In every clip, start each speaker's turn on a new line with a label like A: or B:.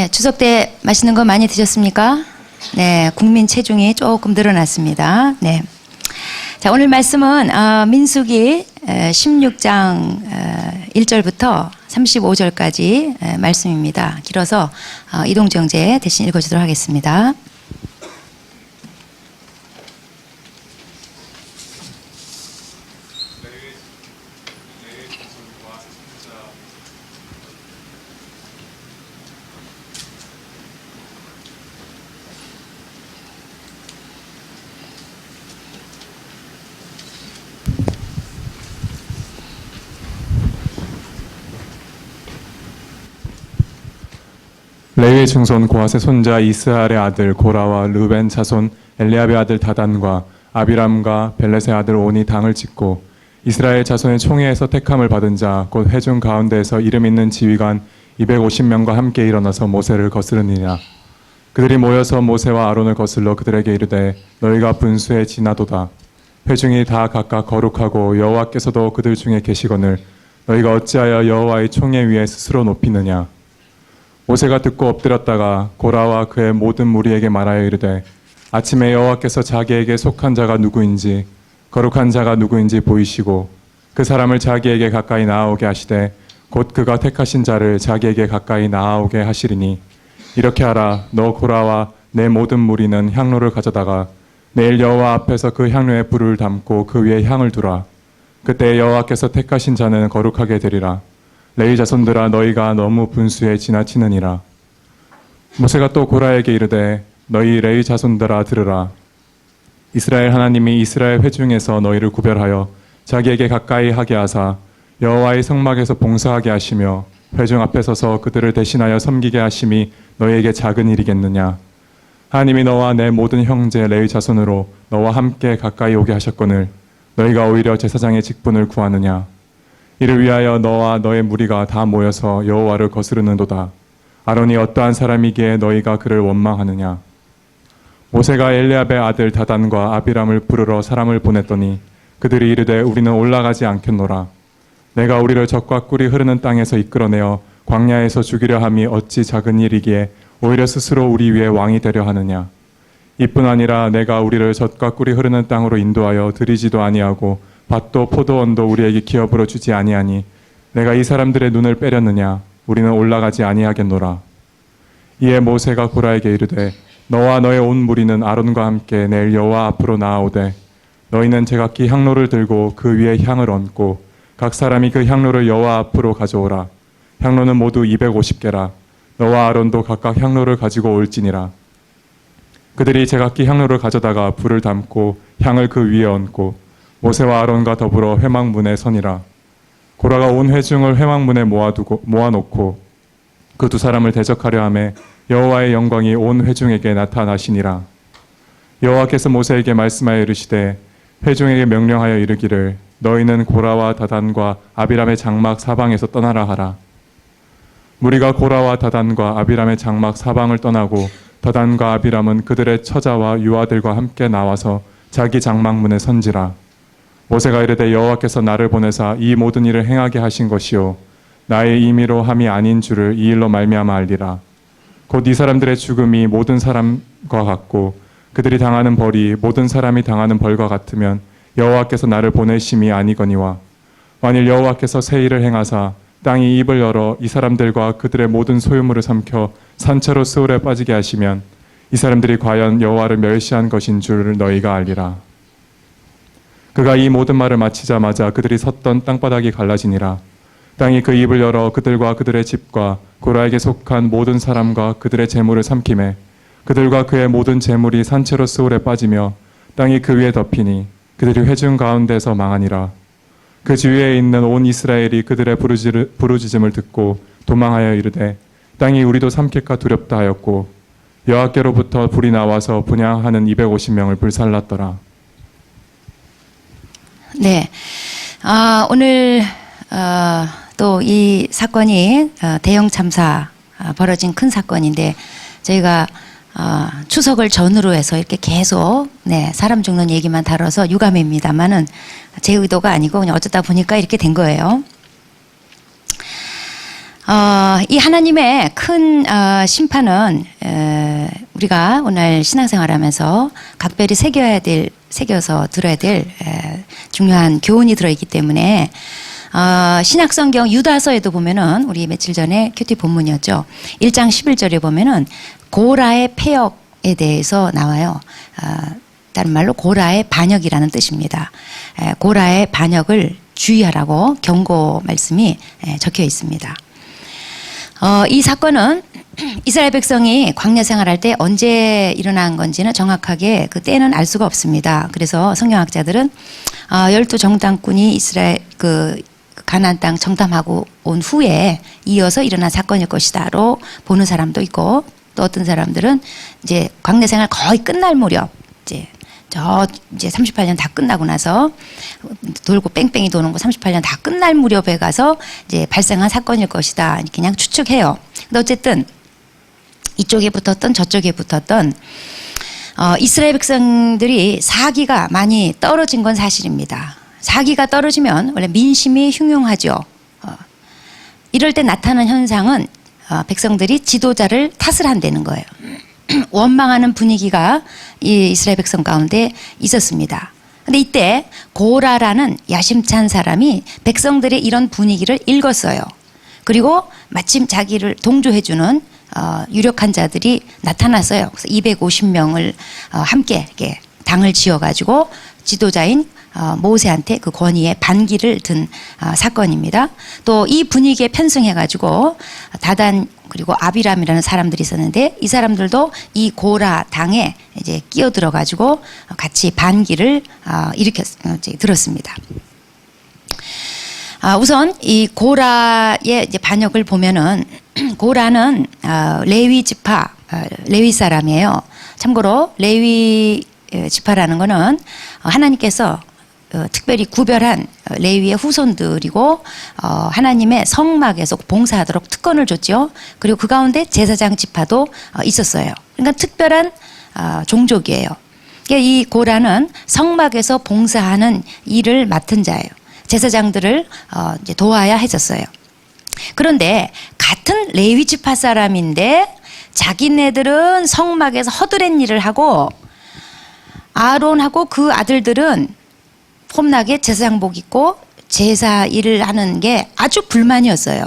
A: 네, 추석 때 맛있는 거 많이 드셨습니까? 네, 국민 체중이 조금 늘어났습니다. 네. 자, 오늘 말씀은 민수기 16장 1절부터 35절까지 말씀입니다. 길어서 이동정제 대신 읽어주도록 하겠습니다.
B: 레위의 증손 고핫의 손자 이스할의 아들 고라와 르벤 자손 엘리압의 아들 다단과 아비람과 벨렛의 아들 온이 당을 짓고 이스라엘 자손의 총회에서 택함을 받은 자 곧 회중 가운데에서 이름 있는 지휘관 250명과 함께 일어나서 모세를 거스르니라. 그들이 모여서 모세와 아론을 거슬러 그들에게 이르되 너희가 분수에 지나도다. 회중이 다 각각 거룩하고 여호와께서도 그들 중에 계시거늘 너희가 어찌하여 여호와의 총회 위에 스스로 높이느냐. 모세가 듣고 엎드렸다가 고라와 그의 모든 무리에게 말하여 이르되 아침에 여호와께서 자기에게 속한 자가 누구인지 거룩한 자가 누구인지 보이시고 그 사람을 자기에게 가까이 나아오게 하시되 곧 그가 택하신 자를 자기에게 가까이 나아오게 하시리니 이렇게 하라. 너 고라와 내 모든 무리는 향로를 가져다가 내일 여호와 앞에서 그 향로에 불을 담고 그 위에 향을 두라. 그때 여호와께서 택하신 자는 거룩하게 되리라. 레위 자손들아 너희가 너무 분수에 지나치느니라. 모세가 또 고라에게 이르되 너희 레위 자손들아 들으라. 이스라엘 하나님이 이스라엘 회중에서 너희를 구별하여 자기에게 가까이 하게 하사 여호와의 성막에서 봉사하게 하시며 회중 앞에 서서 그들을 대신하여 섬기게 하심이 너희에게 작은 일이겠느냐. 하나님이 너와 내 모든 형제 레위 자손으로 너와 함께 가까이 오게 하셨거늘 너희가 오히려 제사장의 직분을 구하느냐. 이를 위하여 너와 너의 무리가 다 모여서 여호와를 거스르는도다. 아론이 어떠한 사람이기에 너희가 그를 원망하느냐. 모세가 엘리압의 아들 다단과 아비람을 부르러 사람을 보냈더니 그들이 이르되 우리는 올라가지 않겠노라. 내가 우리를 적과 꿀이 흐르는 땅에서 이끌어내어 광야에서 죽이려 함이 어찌 작은 일이기에 오히려 스스로 우리 위에 왕이 되려 하느냐. 이뿐 아니라 내가 우리를 젖과 꿀이 흐르는 땅으로 인도하여 들이지도 아니하고 밭도 포도원도 우리에게 기업으로 주지 아니하니 내가 이 사람들의 눈을 빼렸느냐. 우리는 올라가지 아니하겠노라. 이에 모세가 고라에게 이르되 너와 너의 온 무리는 아론과 함께 내일 여호와 앞으로 나아오되 너희는 제각기 향로를 들고 그 위에 향을 얹고 각 사람이 그 향로를 여호와 앞으로 가져오라. 향로는 모두 250개라. 너와 아론도 각각 향로를 가지고 올지니라. 그들이 제각기 향로를 가져다가 불을 담고 향을 그 위에 얹고 모세와 아론과 더불어 회막문에 서니라. 고라가 온 회중을 회막문에 모아놓고 그 두 사람을 대적하려 하매 여호와의 영광이 온 회중에게 나타나시니라. 여호와께서 모세에게 말씀하여 이르시되 회중에게 명령하여 이르기를 너희는 고라와 다단과 아비람의 장막 사방에서 떠나라 하라. 무리가 고라와 다단과 아비람의 장막 사방을 떠나고 다단과 아비람은 그들의 처자와 유아들과 함께 나와서 자기 장막문에 선지라. 모세가 이르되 여호와께서 나를 보내사 이 모든 일을 행하게 하신 것이요 나의 임의로 함이 아닌 줄을 이 일로 말미암아 알리라. 곧 이 사람들의 죽음이 모든 사람과 같고 그들이 당하는 벌이 모든 사람이 당하는 벌과 같으면 여호와께서 나를 보내심이 아니거니와 만일 여호와께서 새 일을 행하사 땅이 입을 열어 이 사람들과 그들의 모든 소유물을 삼켜 산채로 스올에 빠지게 하시면 이 사람들이 과연 여호와를 멸시한 것인 줄 너희가 알리라. 그가 이 모든 말을 마치자마자 그들이 섰던 땅바닥이 갈라지니라. 땅이 그 입을 열어 그들과 그들의 집과 고라에게 속한 모든 사람과 그들의 재물을 삼키매 그들과 그의 모든 재물이 산채로 스올에 빠지며 땅이 그 위에 덮이니 그들이 회중 가운데서 망하니라. 그 주위에 있는 온 이스라엘이 그들의 부르짖음을 듣고 도망하여 이르되 땅이 우리도 삼킬까 두렵다 하였고 여호와께로부터 불이 나와서 분향하는 250명을 불살랐더라.
A: 네, 오늘 또 이 사건이 대형 참사 벌어진 큰 사건인데 저희가 추석을 전후로 해서 이렇게 계속 사람 죽는 얘기만 다뤄서 유감입니다만은 제 의도가 아니고 그냥 어쩌다 보니까 이렇게 된 거예요. 이 하나님의 큰 심판은 우리가 오늘 신앙생활하면서 각별히 새겨서 들어야 될 중요한 교훈이 들어있기 때문에 신약성경 유다서에도 보면은 우리 며칠 전에 큐티 본문이었죠. 1장 11절에 보면은 고라의 폐역에 대해서 나와요. 다른 말로 고라의 반역이라는 뜻입니다. 고라의 반역을 주의하라고 경고 말씀이 적혀 있습니다. 이 사건은 이스라엘 백성이 광야 생활할 때 언제 일어난 건지는 정확하게 그 때는 알 수가 없습니다. 그래서 성경학자들은 12정탐꾼이 이스라엘 가나안 땅 정탐하고 온 후에 이어서 일어난 사건일 것이다로 보는 사람도 있고, 또 어떤 사람들은 이제 광야 생활 거의 끝날 무렵 이제 38년 다 끝나고 나서 돌고 뺑뺑이 도는 거 38년 다 끝날 무렵에 가서 이제 발생한 사건일 것이다. 그냥 추측해요. 근데 어쨌든 이쪽에 붙었던 저쪽에 붙었던 이스라엘 백성들이 사기가 많이 떨어진 건 사실입니다. 사기가 떨어지면 원래 민심이 흉흉하죠. 이럴 때 나타나는 현상은 백성들이 지도자를 탓을 한다는 거예요. 원망하는 분위기가 이 이스라엘 백성 가운데 있었습니다. 근데 이때 고라라는 야심찬 사람이 백성들의 이런 분위기를 읽었어요. 그리고 마침 자기를 동조해주는 유력한 자들이 나타났어요. 그래서 250명을 함께 이렇게 당을 지어가지고 지도자인 모세한테 그 권위에 반기를 든 사건입니다. 또 이 분위기에 편승해가지고 다단 그리고 아비람이라는 사람들이 있었는데 이 사람들도 이 고라 당에 이제 끼어들어가지고 같이 반기를 들었습니다. 우선 이 고라의 이제 반역을 보면은 고라는 레위 지파 레위 사람이에요. 참고로 레위 지파라는 거는 하나님께서 특별히 구별한 레위의 후손들이고 하나님의 성막에서 봉사하도록 특권을 줬죠. 그리고 그 가운데 제사장 지파도 있었어요. 그러니까 특별한 종족이에요. 그러니까 이 고라는 성막에서 봉사하는 일을 맡은 자예요. 제사장들을 이제 도와야 했었어요. 그런데 같은 레위 지파 사람인데 자기네들은 성막에서 허드렛 일을 하고 아론하고 그 아들들은 폼나게 제사장복 입고 제사 일을 하는 게 아주 불만이었어요.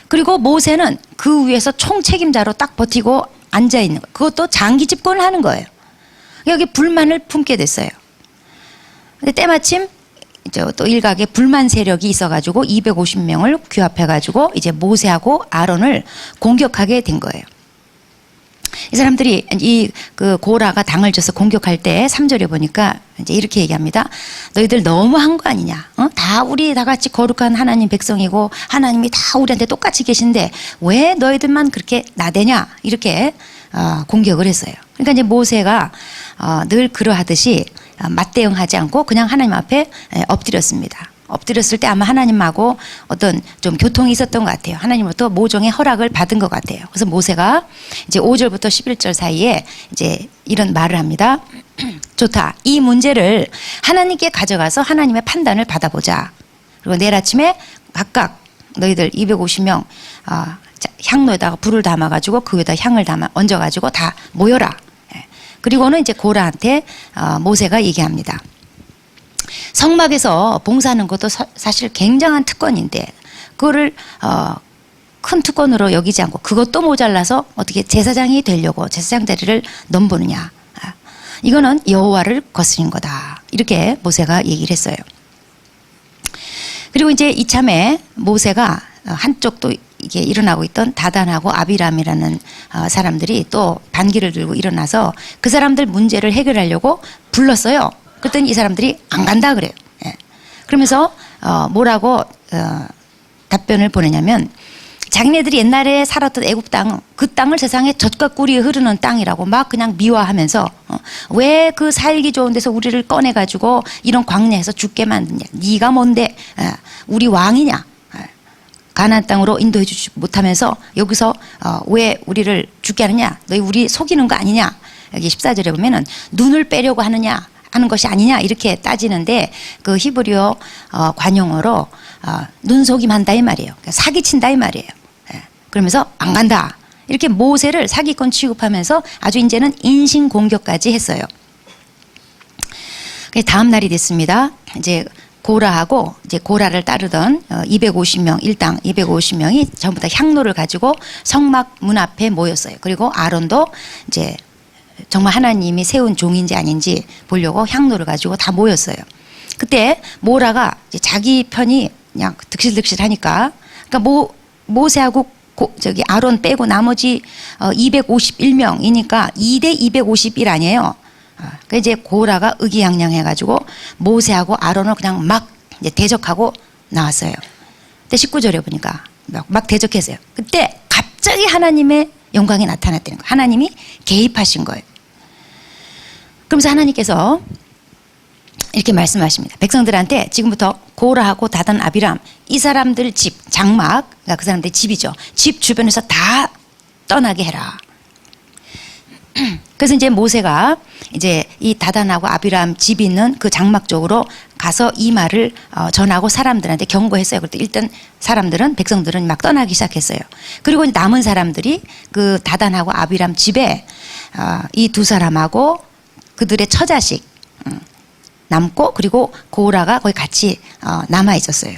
A: 그리고 모세는 그 위에서 총책임자로 딱 버티고 앉아있는 거예요. 그것도 장기 집권을 하는 거예요. 여기 불만을 품게 됐어요. 근데 때마침 이제 또 일각에 불만 세력이 있어가지고 250명을 규합해가지고 이제 모세하고 아론을 공격하게 된 거예요. 이 사람들이 그 고라가 당을 져서 공격할 때 3절에 보니까 이제 이렇게 얘기합니다. 너희들 너무한 거 아니냐? 다 우리 다 같이 거룩한 하나님 백성이고 하나님이 다 우리한테 똑같이 계신데 왜 너희들만 그렇게 나대냐? 이렇게 공격을 했어요. 그러니까 이제 모세가 늘 그러하듯이 맞대응하지 않고 그냥 하나님 앞에 엎드렸습니다. 엎드렸을 때 아마 하나님하고 어떤 좀 교통이 있었던 것 같아요. 하나님부터 모종의 허락을 받은 것 같아요. 그래서 모세가 이제 5절부터 11절 사이에 이제 이런 말을 합니다. 좋다. 이 문제를 하나님께 가져가서 하나님의 판단을 받아보자. 그리고 내일 아침에 각각 너희들 250명 향로에다가 불을 담아가지고 그 위에다 향을 얹어가지고 다 모여라. 그리고는 이제 고라한테 모세가 얘기합니다. 성막에서 봉사하는 것도 사실 굉장한 특권인데 그거를 큰 특권으로 여기지 않고 그것도 모자라서 어떻게 제사장이 되려고 제사장 자리를 넘보느냐. 이거는 여호와를 거스린 거다. 이렇게 모세가 얘기를 했어요. 그리고 이제 이참에 모세가 한쪽도 이게 일어나고 있던 다단하고 아비람이라는 사람들이 또 반기를 들고 일어나서 그 사람들 문제를 해결하려고 불렀어요. 그랬더니 이 사람들이 안 간다 그래요. 예. 그러면서 뭐라고 답변을 보내냐면 자기네들이 옛날에 살았던 애굽 땅, 그 땅을 세상에 젖과 꿀이 흐르는 땅이라고 막 그냥 미화하면서 왜 그 살기 좋은 데서 우리를 꺼내가지고 이런 광야에서 죽게 만드냐. 네가 뭔데 우리 왕이냐. 가나안 땅으로 인도해 주지 못하면서 여기서 왜 우리를 죽게 하느냐. 너희 우리 속이는 거 아니냐. 여기 14절에 보면은 눈을 빼려고 하느냐. 하는 것이 아니냐 이렇게 따지는데 그 히브리어 관용어로 눈속임한다 이 말이에요. 그러니까 사기친다 이 말이에요. 그러면서 안 간다. 이렇게 모세를 사기꾼 취급하면서 아주 이제는 인신공격까지 했어요. 다음 날이 됐습니다. 이제 고라하고 이제 고라를 따르던 250명, 일당 250명이 전부 다 향로를 가지고 성막 문 앞에 모였어요. 그리고 아론도 이제 정말 하나님이 세운 종인지 아닌지 보려고 향로를 가지고 다 모였어요. 그때 모라가 이제 자기 편이 그냥 득실득실하니까, 그러니까 모세하고 저기 아론 빼고 나머지 251명이니까 2대 251 아니에요. 그 이제 고라가 의기양양해가지고 모세하고 아론을 그냥 막 이제 대적하고 나왔어요. 그때 19절에 보니까 막 대적했어요. 그때 갑자기 하나님의 영광이 나타났다는 거예요. 하나님이 개입하신 거예요. 그러면서 하나님께서 이렇게 말씀하십니다. 백성들한테 지금부터 고라하고 다단 아비람 이 사람들 집 장막, 그러니까 그 사람들 집이죠. 집 주변에서 다 떠나게 해라. 그래서 이제 모세가 이제 이 다단하고 아비람 집이 있는 그 장막 쪽으로 가서 이 말을 전하고 사람들한테 경고했어요. 그때 일단 사람들은, 백성들은 막 떠나기 시작했어요. 그리고 남은 사람들이 그 다단하고 아비람 집에 이 두 사람하고 그들의 처자식 남고, 그리고 고라가 거기 같이 남아 있었어요.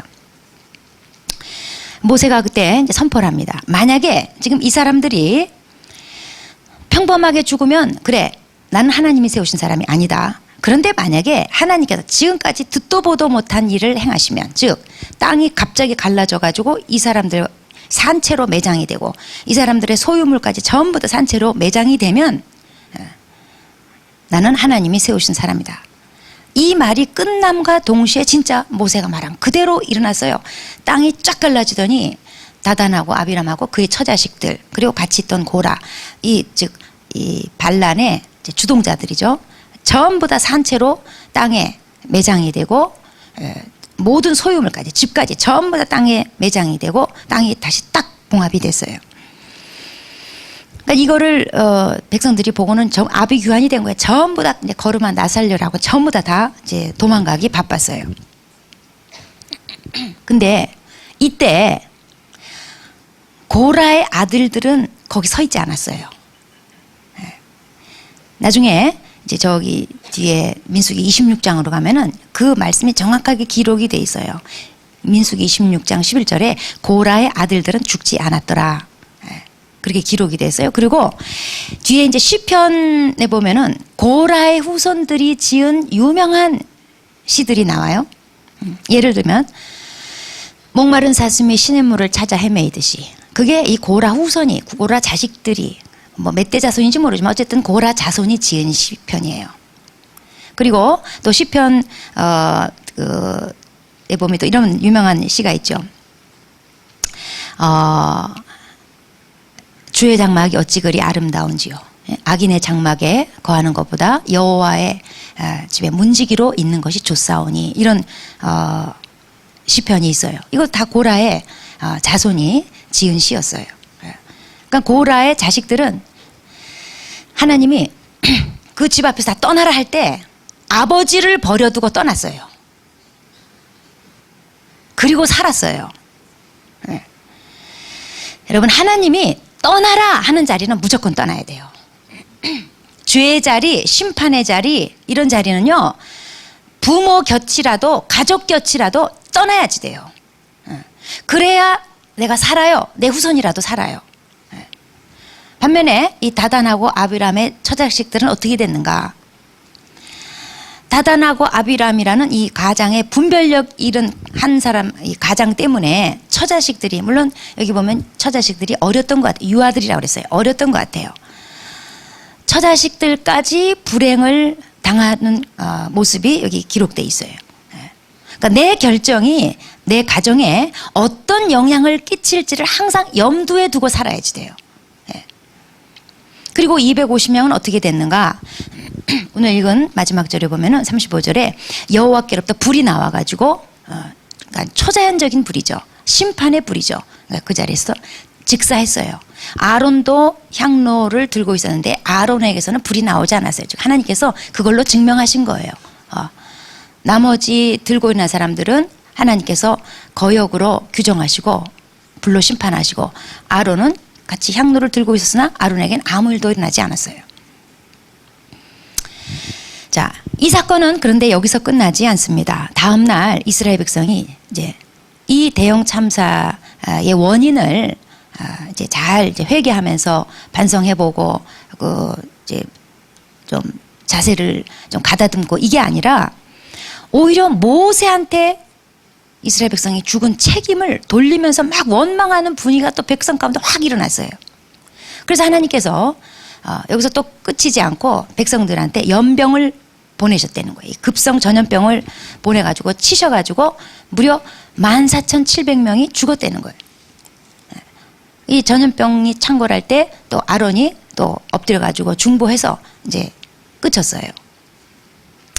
A: 모세가 그때 이제 선포를 합니다. 만약에 지금 이 사람들이 평범하게 죽으면 그래, 나는 하나님이 세우신 사람이 아니다. 그런데 만약에 하나님께서 지금까지 듣도 보도 못한 일을 행하시면, 즉 땅이 갑자기 갈라져 가지고 이 사람들 산채로 매장이 되고 이 사람들의 소유물까지 전부 다 산채로 매장이 되면 나는 하나님이 세우신 사람이다. 이 말이 끝남과 동시에 진짜 모세가 말한 그대로 일어났어요. 땅이 쫙 갈라지더니 다단하고 아비람하고 그의 처자식들, 그리고 같이 있던 고라, 이 반란의 주동자들이죠. 전부 다 산채로 땅에 매장이 되고 모든 소유물까지, 집까지 전부 다 땅에 매장이 되고 땅이 다시 딱 봉합이 됐어요. 그러니까 이거를 백성들이 보고는 아비규환이 된 거예요. 전부 다 이제 걸음아 나살려라고 전부 다 이제 도망가기 바빴어요. 근데 이때 고라의 아들들은 거기 서 있지 않았어요. 나중에 이제 저기 뒤에 민수기 26장으로 가면은 그 말씀이 정확하게 기록이 돼 있어요. 민수기 26장 11절에 고라의 아들들은 죽지 않았더라. 그렇게 기록이 됐어요. 그리고 뒤에 이제 시편에 보면은 고라의 후손들이 지은 유명한 시들이 나와요. 예를 들면 목마른 사슴이 시냇물을 찾아 헤매이듯이, 그게 이 고라 후손이, 고라 자식들이 뭐 몇 대 자손인지 모르지만 어쨌든 고라 자손이 지은 시편이에요. 그리고 또 시편 에 보면 또 이런 유명한 시가 있죠. 주의 장막이 어찌 그리 아름다운지요. 악인의 장막에 거하는 것보다 여호와의 집에 문지기로 있는 것이 좋사오니, 이런 시편이 있어요. 이거 다 고라의 자손이 지은 시였어요. 그러니까 고라의 자식들은 하나님이 그 집 앞에서 다 떠나라 할 때 아버지를 버려두고 떠났어요. 그리고 살았어요. 네. 여러분, 하나님이 떠나라 하는 자리는 무조건 떠나야 돼요. 죄의 자리, 심판의 자리, 이런 자리는요, 부모 곁이라도 가족 곁이라도 떠나야지 돼요. 그래야 내가 살아요. 내 후손이라도 살아요. 반면에 이 다단하고 아비람의 처자식들은 어떻게 됐는가? 다단하고 아비람이라는 이 가장의 분별력 잃은 한 사람, 이 가장 때문에 처자식들이, 물론 여기 보면 처자식들이 어렸던 것 같아요. 유아들이라고 그랬어요. 어렸던 것 같아요. 처자식들까지 불행을 당하는 모습이 여기 기록돼 있어요. 그러니까 내 결정이 내 가정에 어떤 영향을 끼칠지를 항상 염두에 두고 살아야지 돼요. 그리고 250명은 어떻게 됐는가? 오늘 읽은 마지막 절에 보면은 35절에 여호와께로부터 불이 나와가지고, 그러니까 초자연적인 불이죠. 심판의 불이죠. 그러니까 그 자리에서 직사했어요. 아론도 향로를 들고 있었는데 아론에게서는 불이 나오지 않았어요. 즉 하나님께서 그걸로 증명하신 거예요. 나머지 들고 있는 사람들은 하나님께서 거역으로 규정하시고 불로 심판하시고 아론은 같이 향로를 들고 있었으나 아론에겐 아무 일도 일어나지 않았어요. 자, 이 사건은 그런데 여기서 끝나지 않습니다. 다음 날 이스라엘 백성이 이제 이 대형 참사의 원인을 이제 잘 이제 회개하면서 반성해보고 이제 좀 자세를 좀 가다듬고 이게 아니라 오히려 모세한테 이스라엘 백성이 죽은 책임을 돌리면서 막 원망하는 분위기가 또 백성 가운데 확 일어났어요. 그래서 하나님께서 여기서 또 끝이지 않고 백성들한테 연병을 보내셨다는 거예요. 급성 전염병을 보내가지고 치셔가지고 무려 14,700명이 죽었다는 거예요. 이 전염병이 창궐할 때 또 아론이 또 엎드려가지고 중보해서 이제 끝쳤어요.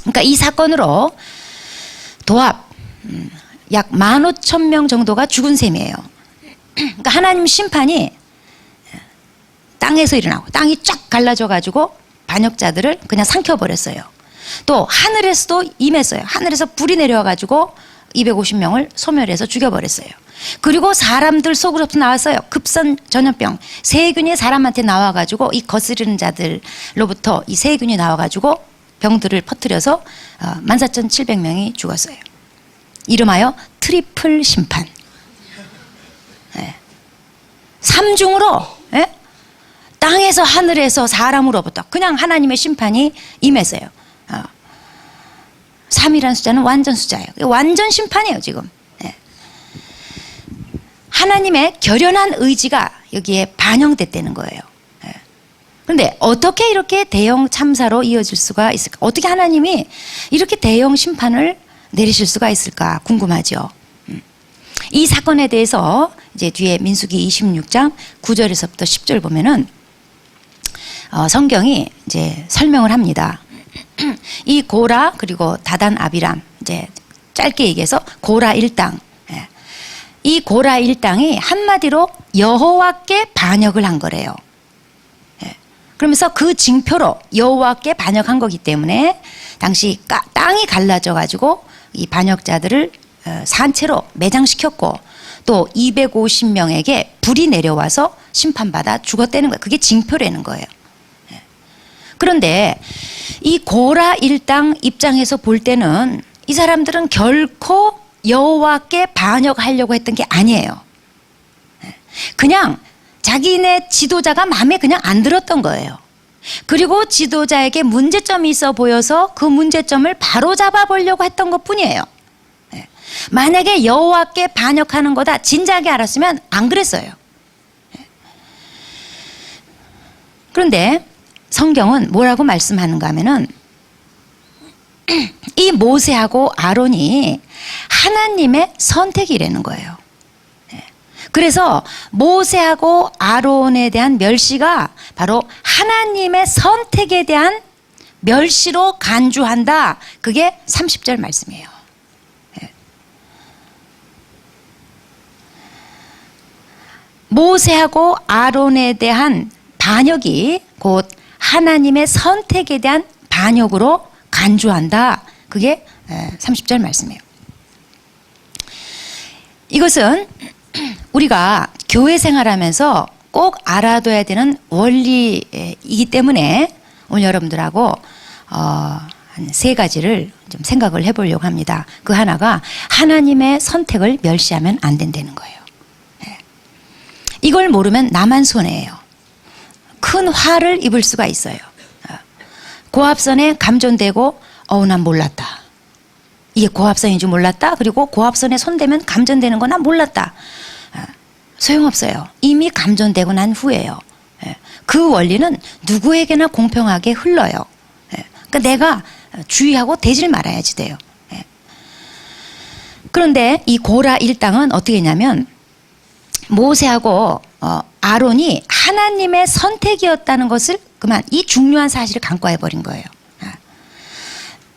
A: 그러니까 이 사건으로 도합 약 15,000명 정도가 죽은 셈이에요. 그러니까 하나님 심판이 땅에서 일어나고 땅이 쫙 갈라져가지고 반역자들을 그냥 삼켜버렸어요. 또 하늘에서도 임했어요. 하늘에서 불이 내려와가지고 250명을 소멸해서 죽여버렸어요. 그리고 사람들 속으로부터 나왔어요. 급선 전염병. 세균이 사람한테 나와가지고 이 거스르는 자들로부터 이 세균이 나와가지고 병들을 퍼뜨려서 14,700명이 죽었어요. 이름하여 트리플 심판. 네. 삼중으로 땅에서 하늘에서 사람으로부터 그냥 하나님의 심판이 임했어요. 3이라는 숫자는 완전 숫자예요. 완전 심판이에요 지금. 하나님의 결연한 의지가 여기에 반영됐다는 거예요. 그런데 어떻게 이렇게 대형 참사로 이어질 수가 있을까? 어떻게 하나님이 이렇게 대형 심판을 내리실 수가 있을까 궁금하죠. 이 사건에 대해서 이제 뒤에 민수기 26장 9절에서부터 10절 보면은 성경이 이제 설명을 합니다. 이 고라 그리고 다단 아비람 이제 짧게 얘기해서 고라 일당. 이 고라 일당이 한마디로 여호와께 반역을 한 거래요. 그러면서 그 징표로 여호와께 반역한 거기 때문에 당시 땅이 갈라져 가지고 이 반역자들을 산채로 매장시켰고 또 250명에게 불이 내려와서 심판받아 죽었다는 거예요. 그게 징표라는 거예요. 그런데 이 고라 일당 입장에서 볼 때는 이 사람들은 결코 여호와께 반역하려고 했던 게 아니에요. 그냥 자기네 지도자가 마음에 그냥 안 들었던 거예요. 그리고 지도자에게 문제점이 있어 보여서 그 문제점을 바로잡아 보려고 했던 것뿐이에요. 만약에 여호와께 반역하는 거다 진작에 알았으면 안 그랬어요. 그런데 성경은 뭐라고 말씀하는가 하면은 이 모세하고 아론이 하나님의 선택이라는 거예요. 그래서 모세하고 아론에 대한 멸시가 바로 하나님의 선택에 대한 멸시로 간주한다. 그게 30절 말씀이에요. 모세하고 아론에 대한 반역이 곧 하나님의 선택에 대한 반역으로 간주한다. 그게 30절 말씀이에요. 이것은 우리가 교회 생활하면서 꼭 알아둬야 되는 원리이기 때문에 오늘 여러분들하고 한 세 가지를 좀 생각을 해보려고 합니다. 그 하나가 하나님의 선택을 멸시하면 안 된다는 거예요. 이걸 모르면 나만 손해예요. 큰 화를 입을 수가 있어요. 고압선에 감전되고 난 몰랐다. 이게 고압선인 줄 몰랐다. 그리고 고압선에 손대면 감전되는 거 난 몰랐다. 소용없어요. 이미 감전되고 난 후에요. 그 원리는 누구에게나 공평하게 흘러요. 그러니까 내가 주의하고 대질 말아야지 돼요. 그런데 이 고라 일당은 어떻게 했냐면 모세하고 아론이 하나님의 선택이었다는 것을 그만 이 중요한 사실을 간과해버린 거예요.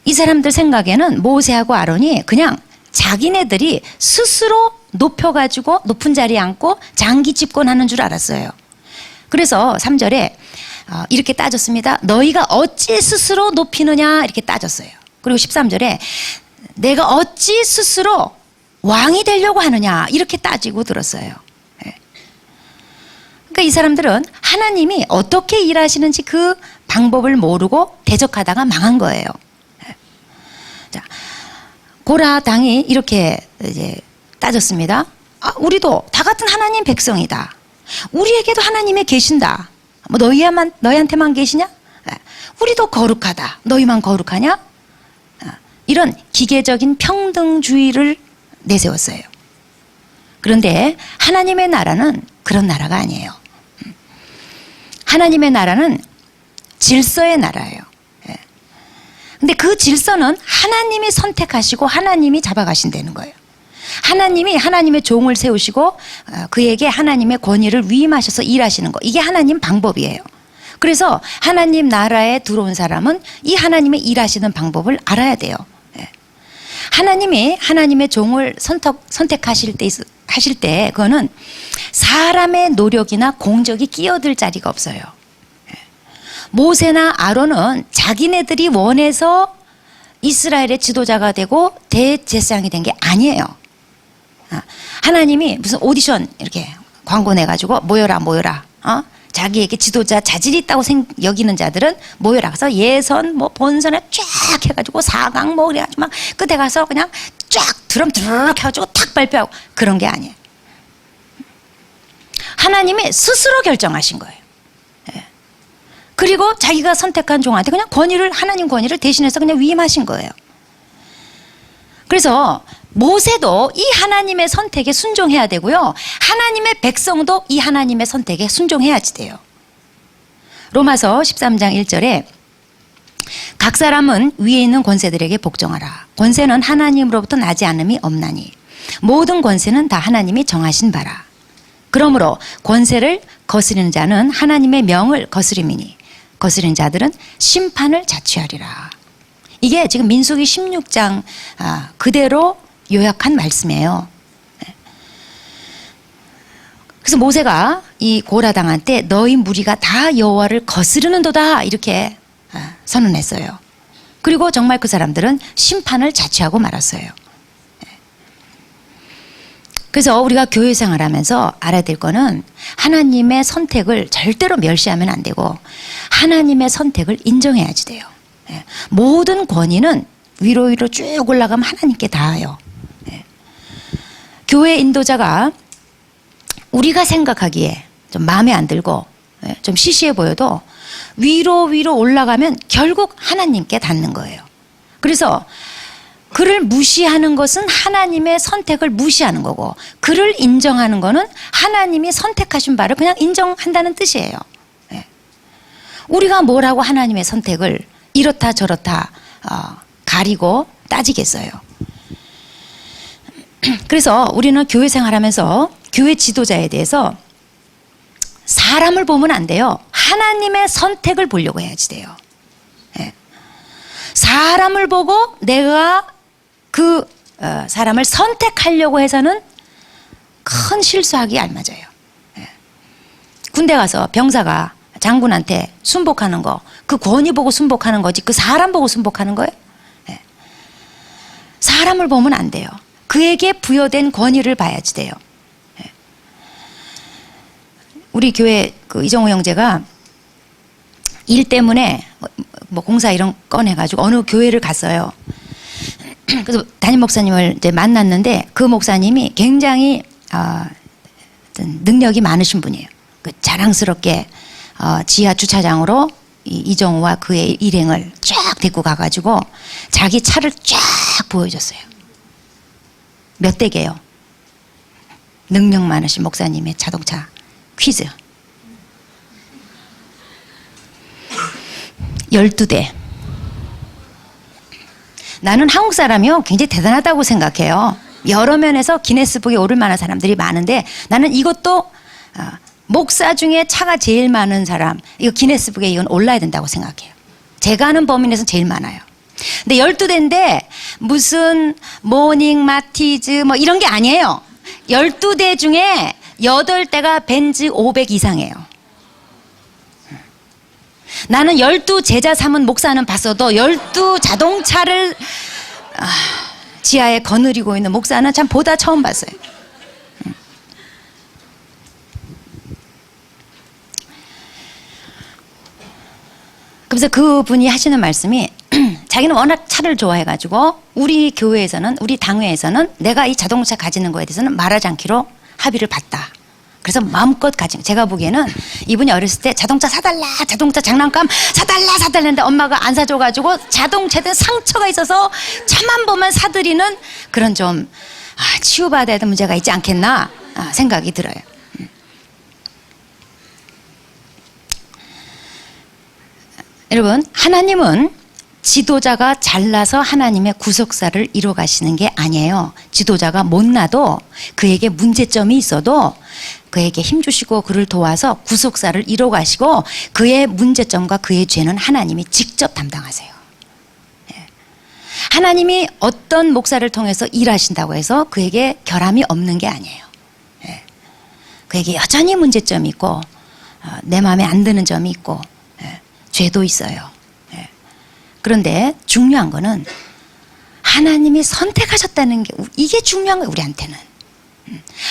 A: 이 사람들 생각에는 모세하고 아론이 그냥 자기네들이 스스로 높여가지고 높은 자리에 앉고 장기 집권하는 줄 알았어요. 그래서 3절에 이렇게 따졌습니다. 너희가 어찌 스스로 높이느냐 이렇게 따졌어요. 그리고 13절에 내가 어찌 스스로 왕이 되려고 하느냐 이렇게 따지고 들었어요. 그러니까 이 사람들은 하나님이 어떻게 일하시는지 그 방법을 모르고 대적하다가 망한 거예요. 자, 고라 당이 이렇게 이제 따졌습니다. 아, 우리도 다 같은 하나님 백성이다. 우리에게도 하나님이 계신다. 뭐 너희한테만 계시냐? 우리도 거룩하다. 너희만 거룩하냐? 이런 기계적인 평등주의를 내세웠어요. 그런데 하나님의 나라는 그런 나라가 아니에요. 하나님의 나라는 질서의 나라예요. 근데 그 질서는 하나님이 선택하시고 하나님이 잡아가신다는 거예요. 하나님이 하나님의 종을 세우시고 그에게 하나님의 권위를 위임하셔서 일하시는 거. 이게 하나님 방법이에요. 그래서 하나님 나라에 들어온 사람은 이 하나님의 일하시는 방법을 알아야 돼요. 하나님이 하나님의 종을 선택하실 때 그거는 사람의 노력이나 공적이 끼어들 자리가 없어요. 모세나 아론은 자기네들이 원해서 이스라엘의 지도자가 되고 대제사장이 된 게 아니에요. 하나님이 무슨 오디션 이렇게 광고 내가지고 모여라 자기에게 지도자 자질이 있다고 여기는 자들은 모여라 가서 예선 뭐 본선에 쫙 해가지고 4강 뭐 그래가지고 막 끝에 가서 그냥 쫙 드럼 드르륵 해가지고 탁 발표하고 그런 게 아니에요. 하나님이 스스로 결정하신 거예요. 그리고 자기가 선택한 종한테 그냥 하나님 권위를 대신해서 그냥 위임하신 거예요. 그래서 모세도 이 하나님의 선택에 순종해야 되고요. 하나님의 백성도 이 하나님의 선택에 순종해야지 돼요. 로마서 13장 1절에 각 사람은 위에 있는 권세들에게 복종하라. 권세는 하나님으로부터 나지 않음이 없나니 모든 권세는 다 하나님이 정하신 바라. 그러므로 권세를 거스리는 자는 하나님의 명을 거스림이니 거스린 자들은 심판을 자취하리라. 이게 지금 민수기 16장 그대로 요약한 말씀이에요. 그래서 모세가 이 고라당한테 너희 무리가 다 여호와를 거스르는도다 이렇게 선언했어요. 그리고 정말 그 사람들은 심판을 자취하고 말았어요. 그래서 우리가 교회 생활하면서 알아야 될 거는 하나님의 선택을 절대로 멸시하면 안 되고 하나님의 선택을 인정해야지 돼요. 모든 권위는 위로 쭉 올라가면 하나님께 닿아요. 교회 인도자가 우리가 생각하기에 좀 마음에 안 들고 좀 시시해 보여도 위로 올라가면 결국 하나님께 닿는 거예요. 그래서 그를 무시하는 것은 하나님의 선택을 무시하는 거고 그를 인정하는 거는 하나님이 선택하신 바를 그냥 인정한다는 뜻이에요. 우리가 뭐라고 하나님의 선택을 이렇다 저렇다 가리고 따지겠어요. 그래서 우리는 교회 생활하면서 교회 지도자에 대해서 사람을 보면 안 돼요. 하나님의 선택을 보려고 해야지 돼요. 사람을 보고 내가 그 사람을 선택하려고 해서는 큰 실수하기 알맞아요. 군대 가서 병사가 장군한테 순복하는 거, 그 권위 보고 순복하는 거지 그 사람 보고 순복하는 거예요. 사람을 보면 안 돼요. 그에게 부여된 권위를 봐야지 돼요. 우리 교회 그 이정호 형제가 일 때문에 뭐 공사 이런 꺼내가지고 어느 교회를 갔어요. 그래서 담임 목사님을 이제 만났는데 그 목사님이 굉장히 능력이 많으신 분이에요. 그 자랑스럽게 지하 주차장으로 이정호와 그의 일행을 쫙 데리고 가가지고 자기 차를 쫙 보여줬어요. 몇 대게요? 능력 많으신 목사님의 자동차 퀴즈. 12대. 나는 한국 사람이요 굉장히 대단하다고 생각해요. 여러 면에서 기네스북에 오를 만한 사람들이 많은데 나는 이것도 목사 중에 차가 제일 많은 사람, 이거 기네스북에 이건 올라야 된다고 생각해요. 제가 아는 범위 내에서 제일 많아요. 근데 12대인데 무슨 모닝 마티즈 뭐 이런 게 아니에요. 12대 중에 8대가 벤츠 500 이상이에요. 나는 12 제자 삼은 목사는 봤어도 12 자동차를 지하에 거느리고 있는 목사는 참 보다 처음 봤어요. 그래서 그분이 하시는 말씀이 자기는 워낙 차를 좋아해가지고 우리 교회에서는, 우리 당회에서는 내가 이 자동차 가지는 거에 대해서는 말하지 않기로 합의를 봤다. 그래서 마음껏 가진, 제가 보기에는 이분이 어렸을 때 자동차 사달라, 자동차 장난감 사달라 했는데 엄마가 안 사줘가지고 자동차에 대한 상처가 있어서 차만 보면 사들이는 그런 좀 치유받아야 될 문제가 있지 않겠나 생각이 들어요. 여러분, 하나님은 지도자가 잘나서 하나님의 구속사를 이뤄 가시는 게 아니에요. 지도자가 못나도 그에게 문제점이 있어도 그에게 힘주시고 그를 도와서 구속사를 이뤄 가시고 그의 문제점과 그의 죄는 하나님이 직접 담당하세요. 하나님이 어떤 목사를 통해서 일하신다고 해서 그에게 결함이 없는 게 아니에요. 그에게 여전히 문제점이 있고 내 마음에 안 드는 점이 있고 죄도 있어요. 그런데 중요한 거는 하나님이 선택하셨다는 게, 이게 중요한 거예요, 우리한테는.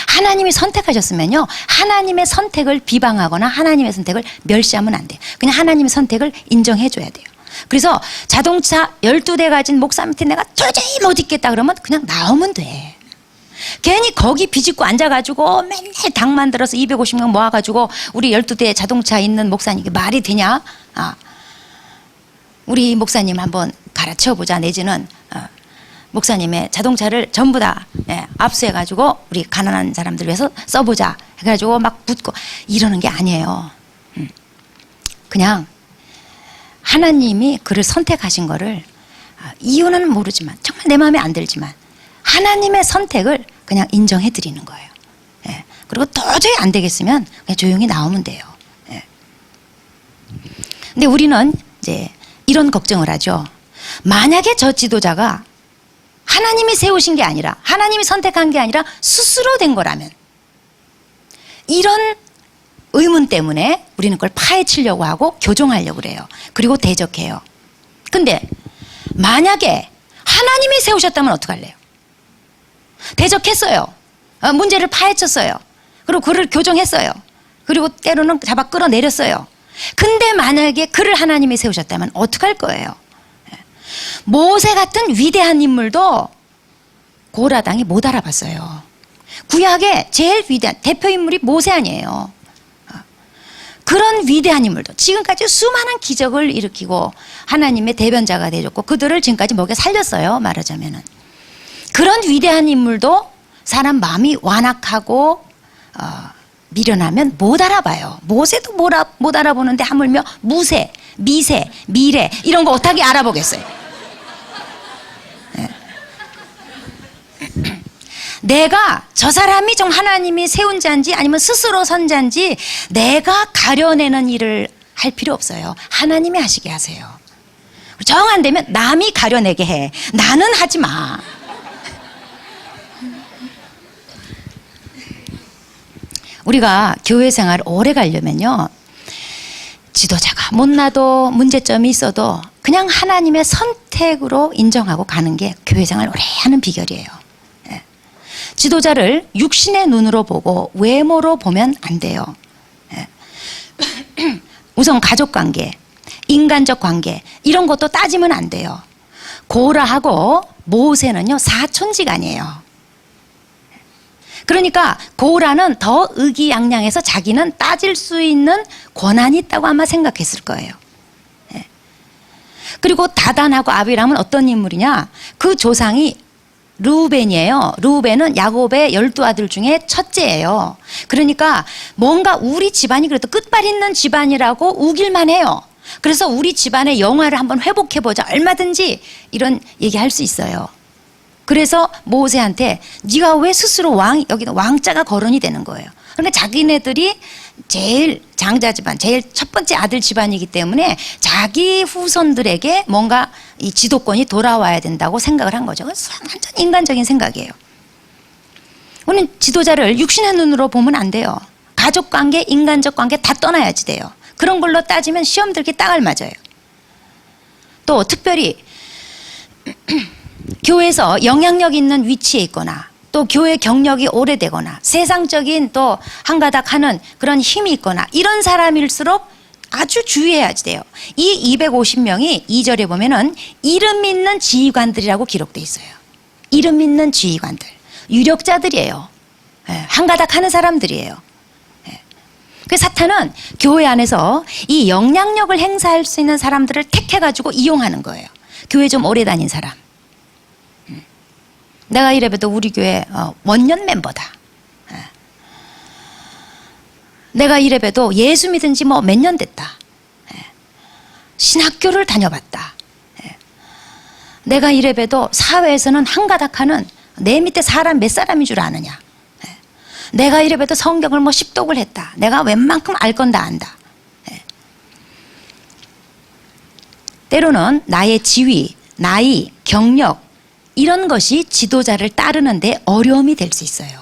A: 하나님이 선택하셨으면요, 하나님의 선택을 비방하거나 하나님의 선택을 멸시하면 안 돼요. 그냥 하나님의 선택을 인정해 줘야 돼요. 그래서 자동차 12대 가진 목사 밑에 내가 도저히 못 있겠다 그러면 그냥 나오면 돼. 괜히 거기 비집고 앉아가지고 맨날 당 만들어서 250명 모아가지고 우리 12대 자동차 있는 목사님, 이게 말이 되냐? 우리 목사님 한번 가르쳐보자, 내지는 목사님의 자동차를 전부 다 압수해가지고 우리 가난한 사람들 위해서 써보자 해가지고 막 붙고 이러는 게 아니에요. 그냥 하나님이 그를 선택하신 거를 이유는 모르지만, 정말 내 마음에 안 들지만 하나님의 선택을 그냥 인정해 드리는 거예요. 그리고 도저히 안 되겠으면 그냥 조용히 나오면 돼요. 근데 우리는 이제 이런 걱정을 하죠. 만약에 저 지도자가 하나님이 세우신 게 아니라, 하나님이 선택한 게 아니라 스스로 된 거라면, 이런 의문 때문에 우리는 그걸 파헤치려고 하고 교정하려고 그래요. 그리고 대적해요. 근데 만약에 하나님이 세우셨다면 어떡할래요? 대적했어요. 문제를 파헤쳤어요. 그리고 그를 교정했어요. 그리고 때로는 잡아 끌어내렸어요. 근데 만약에 그를 하나님이 세우셨다면 어떡할 거예요? 모세 같은 위대한 인물도 고라당이 못 알아봤어요. 구약의 제일 위대한 대표 인물이 모세 아니에요. 그런 위대한 인물도 지금까지 수많은 기적을 일으키고 하나님의 대변자가 되었고 그들을 지금까지 먹여 살렸어요, 말하자면은. 그런 위대한 인물도 사람 마음이 완악하고 미련하면 못 알아봐요. 모세도 못 알아보는데 하물며 무세, 미세, 미래 이런 거 어떻게 알아보겠어요? 내가 저 사람이 좀 하나님이 세운 자인지 아니면 스스로 선 자인지 내가 가려내는 일을 할 필요 없어요. 하나님이 하시게 하세요. 정 안 되면 남이 가려내게 해. 나는 하지 마. 우리가 교회 생활 오래 가려면요, 지도자가 못나도 문제점이 있어도 그냥 하나님의 선택으로 인정하고 가는 게 교회 생활 오래 하는 비결이에요. 지도자를 육신의 눈으로 보고 외모로 보면 안 돼요. 우선 가족관계, 인간적 관계 이런 것도 따지면 안 돼요. 고라하고 모세는요, 사촌지간이에요. 그러니까 고라는 더 의기양양해서 자기는 따질 수 있는 권한이 있다고 아마 생각했을 거예요. 그리고 다단하고 아비람은 어떤 인물이냐, 그 조상이 르우벤이에요. 르우벤은 야곱의 12아들 중에 첫째예요. 그러니까 뭔가 우리 집안이 그래도 끝발 있는 집안이라고 우길만 해요. 그래서 우리 집안의 영화를 한번 회복해보자, 얼마든지 이런 얘기할 수 있어요. 그래서 모세한테 네가 왜 스스로 여기는 왕자가 거론이 되는 거예요. 그러니까 자기네들이 제일 장자 집안, 제일 첫 번째 아들 집안이기 때문에 자기 후손들에게 뭔가 이 지도권이 돌아와야 된다고 생각을 한 거죠. 완전 인간적인 생각이에요. 우리는 지도자를 육신의 눈으로 보면 안 돼요. 가족관계, 인간적 관계 다 떠나야지 돼요. 그런 걸로 따지면 시험 들기 딱 알맞아요. 또 특별히 교회에서 영향력 있는 위치에 있거나 또 교회 경력이 오래되거나 세상적인 또 한가닥 하는 그런 힘이 있거나 이런 사람일수록 아주 주의해야지 돼요. 이 250명이 2절에 보면은 이름 있는 지휘관들이라고 기록돼 있어요. 이름 있는 지휘관들. 유력자들이에요. 한가닥 하는 사람들이에요. 그 사탄은 교회 안에서 이 영향력을 행사할 수 있는 사람들을 택해가지고 이용하는 거예요. 교회 좀 오래 다닌 사람. 내가 이래봬도 우리 교회 원년 멤버다. 내가 이래봬도 예수 믿은 지 뭐 몇 년 됐다. 신학교를 다녀봤다. 내가 이래봬도 사회에서는 한가닥 하는 내 밑에 사람 몇 사람인 줄 아느냐. 내가 이래봬도 성경을 뭐 10독을 했다. 내가 웬만큼 알 건 다 안다. 때로는 나의 지위, 나이, 경력 이런 것이 지도자를 따르는데 어려움이 될 수 있어요.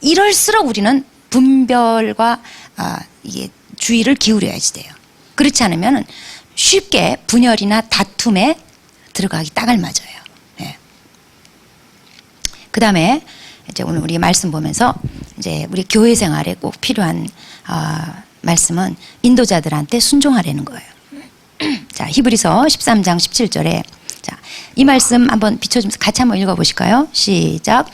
A: 이럴수록 우리는 분별과 이게 주의를 기울여야지 돼요. 그렇지 않으면 쉽게 분열이나 다툼에 들어가기 딱 알맞아요. 그 다음에 이제 오늘 우리 말씀 보면서 이제 우리 교회 생활에 꼭 필요한 말씀은 인도자들한테 순종하라는 거예요. 자, 히브리서 13장 17절에 자, 이 말씀 한번 비춰주면서 같이 한번 읽어보실까요? 시작.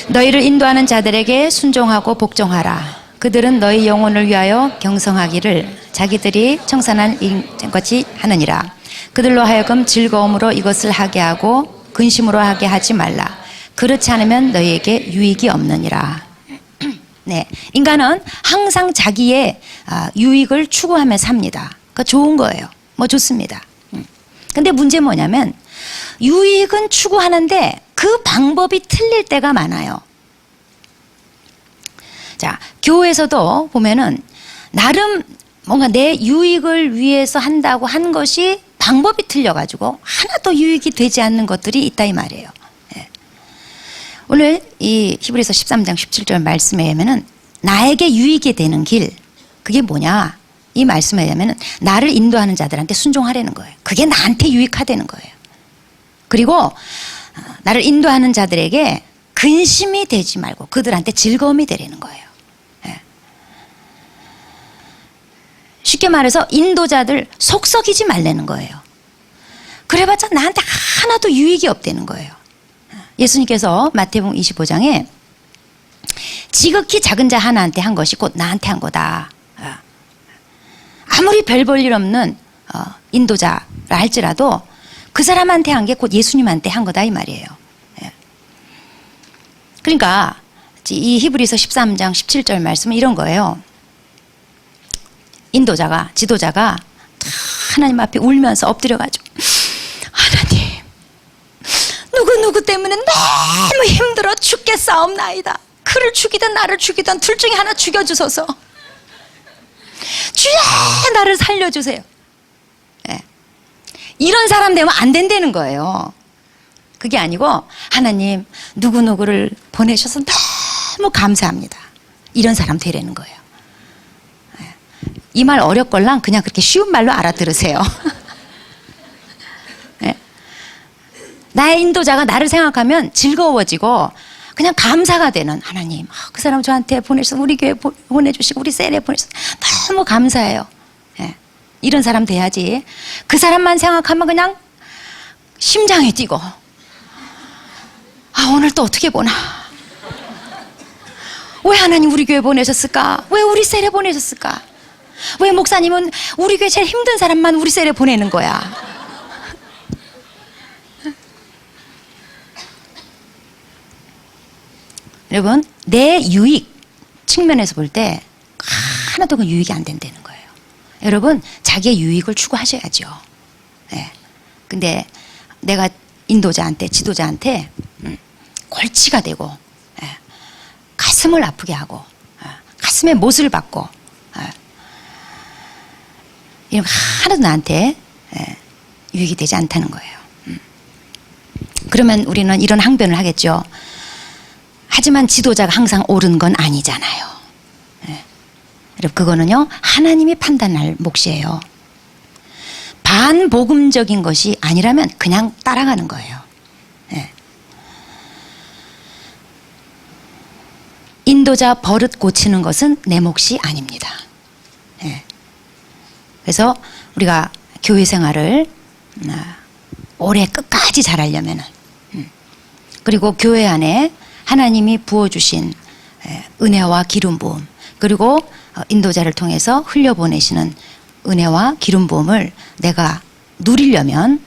A: 너희를 인도하는 자들에게 순종하고 복종하라. 그들은 너희 영혼을 위하여 경성하기를 자기들이 청산한 것이 하느니라. 그들로 하여금 즐거움으로 이것을 하게 하고 근심으로 하게 하지 말라. 그렇지 않으면 너희에게 유익이 없느니라. 네, 인간은 항상 자기의 유익을 추구하며 삽니다. 그러니까 좋은 거예요. 뭐 좋습니다. 근데 문제 뭐냐면 유익은 추구하는데 그 방법이 틀릴 때가 많아요. 자, 교회에서도 보면은 나름 뭔가 내 유익을 위해서 한다고 한 것이 방법이 틀려가지고 하나도 유익이 되지 않는 것들이 있다 이 말이에요. 오늘 이 히브리서 13장 17절 말씀에 의하면은 나에게 유익이 되는 길 그게 뭐냐? 이 말씀에 의하면은 나를 인도하는 자들한테 순종하라는 거예요. 그게 나한테 유익하다는 거예요. 그리고 나를 인도하는 자들에게 근심이 되지 말고 그들한테 즐거움이 되라는 거예요. 쉽게 말해서 인도자들 속썩이지 말라는 거예요. 그래봤자 나한테 하나도 유익이 없다는 거예요. 예수님께서 마태복음 25장에 지극히 작은 자 하나한테 한 것이 곧 나한테 한 거다. 아무리 별 볼 일 없는 인도자라 할지라도 그 사람한테 한 게 곧 예수님한테 한 거다 이 말이에요. 그러니까 이 히브리서 13장 17절 말씀은 이런 거예요. 인도자가 지도자가 하나님 앞에 울면서 엎드려가지고 하나님 누구 때문에 너무 힘들어 죽겠사옵나이다. 그를 죽이든 나를 죽이든 둘 중에 하나 죽여주소서. 주여 나를 살려주세요. 네. 이런 사람 되면 안 된다는 거예요. 그게 아니고 하나님 누구를 보내셔서 너무 감사합니다. 이런 사람 되라는 거예요. 네. 이 말 어렵걸랑 그냥 그렇게 쉬운 말로 알아들으세요. 네. 나의 인도자가 나를 생각하면 즐거워지고 그냥 감사가 되는 하나님 그 사람 저한테 보내셔서 우리 교회 보내주시고 우리 셀에 보내셔서 너무 감사해요. 예. 이런 사람 돼야지. 그 사람만 생각하면 그냥 심장이 뛰고 오늘 또 어떻게 보나. 왜 하나님 우리 교회 보내셨을까? 왜 우리 셀에 보내셨을까? 왜 목사님은 우리 교회 제일 힘든 사람만 우리 셀에 보내는 거야? 여러분 내 유익 측면에서 볼 때 하나도 그 유익이 안 된다는 거예요. 여러분 자기의 유익을 추구하셔야죠. 네. 근데 내가 인도자한테 지도자한테 골치가 되고 가슴을 아프게 하고 가슴에 못을 박고 이런 거 하나도 나한테 유익이 되지 않다는 거예요. 그러면 우리는 이런 항변을 하겠죠. 하지만 지도자가 항상 옳은 건 아니잖아요. 여러분 그거는요 하나님이 판단할 몫이에요. 반복음적인 것이 아니라면 그냥 따라가는 거예요. 인도자 버릇 고치는 것은 내 몫이 아닙니다. 그래서 우리가 교회 생활을 오래 끝까지 잘하려면은 그리고 교회 안에 하나님이 부어주신 은혜와 기름 부음 그리고 인도자를 통해서 흘려보내시는 은혜와 기름 부음을 내가 누리려면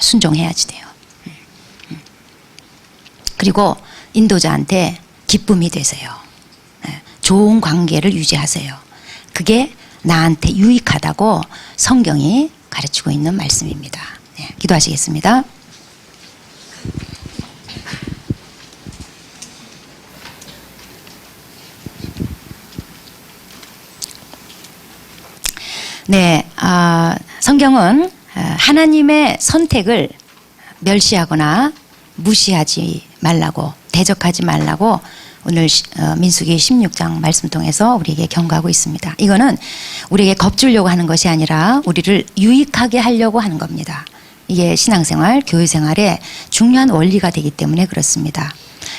A: 순종해야지 돼요. 그리고 인도자한테 기쁨이 되세요. 좋은 관계를 유지하세요. 그게 나한테 유익하다고 성경이 가르치고 있는 말씀입니다. 기도하시겠습니다. 네, 성경은 하나님의 선택을 멸시하거나 무시하지 말라고, 대적하지 말라고 오늘 민수기 16장 말씀 통해서 우리에게 경고하고 있습니다. 이거는 우리에게 겁주려고 하는 것이 아니라 우리를 유익하게 하려고 하는 겁니다. 이게 신앙생활, 교회생활의 중요한 원리가 되기 때문에 그렇습니다.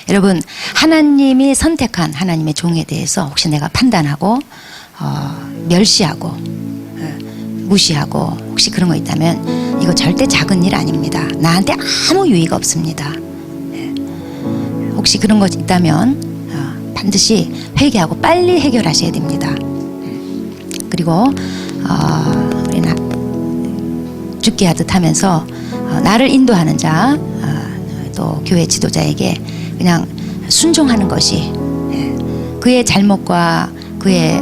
A: 여러분, 하나님이 선택한 하나님의 종에 대해서 혹시 내가 판단하고 멸시하고 무시하고 혹시 그런 거 있다면 이거 절대 작은 일 아닙니다. 나한테 아무 유의가 없습니다. 혹시 그런 것 있다면 반드시 회개하고 빨리 해결하셔야 됩니다. 그리고 우리는 죽게 하듯 하면서 나를 인도하는 자, 또 교회 지도자에게 그냥 순종하는 것이 그의 잘못과 그의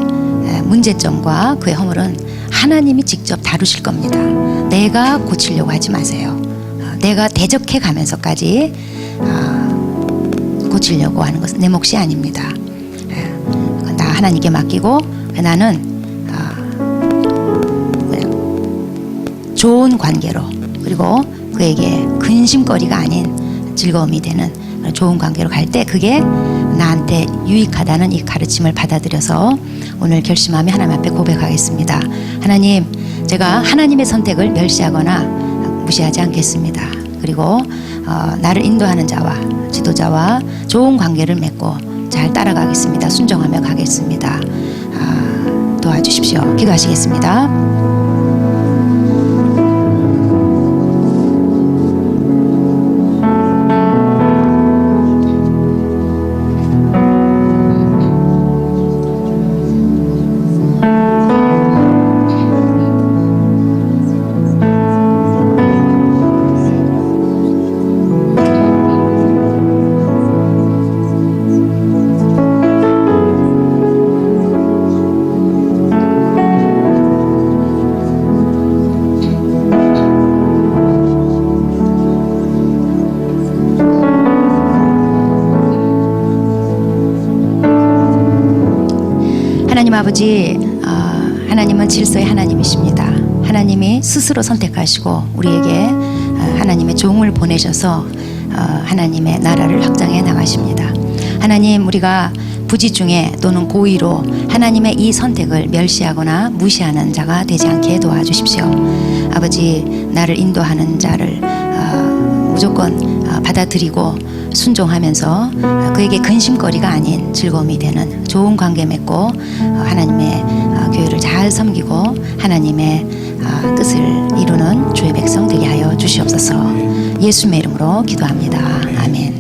A: 문제점과 그의 허물은 하나님이 직접 다루실 겁니다. 내가 고치려고 하지 마세요. 내가 대적해 가면서까지 고치려고 하는 것은 내 몫이 아닙니다. 나 하나님께 맡기고 나는 좋은 관계로 그리고 그에게 근심거리가 아닌 즐거움이 되는 좋은 관계로 갈 때 그게 나한테 유익하다는 이 가르침을 받아들여서 오늘 결심하며 하나님 앞에 고백하겠습니다. 하나님, 제가 하나님의 선택을 멸시하거나 무시하지 않겠습니다. 그리고 나를 인도하는 자와 지도자와 좋은 관계를 맺고 잘 따라가겠습니다. 순종하며 가겠습니다. 도와주십시오. 기도하시겠습니다. 하나님 아버지, 하나님은 질서의 하나님이십니다. 하나님이 스스로 선택하시고 우리에게 하나님의 종을 보내셔서 하나님의 나라를 확장해 나가십니다. 하나님, 우리가 부지중에 또는 고의로 하나님의 이 선택을 멸시하거나 무시하는 자가 되지 않게 도와주십시오. 아버지, 나를 인도하는 자를 무조건 받아들이고 순종하면서 그에게 근심거리가 아닌 즐거움이 되는 좋은 관계 맺고 하나님의 교회를 잘 섬기고 하나님의 뜻을 이루는 주의 백성 되게 하여 주시옵소서. 예수님의 이름으로 기도합니다. 아멘.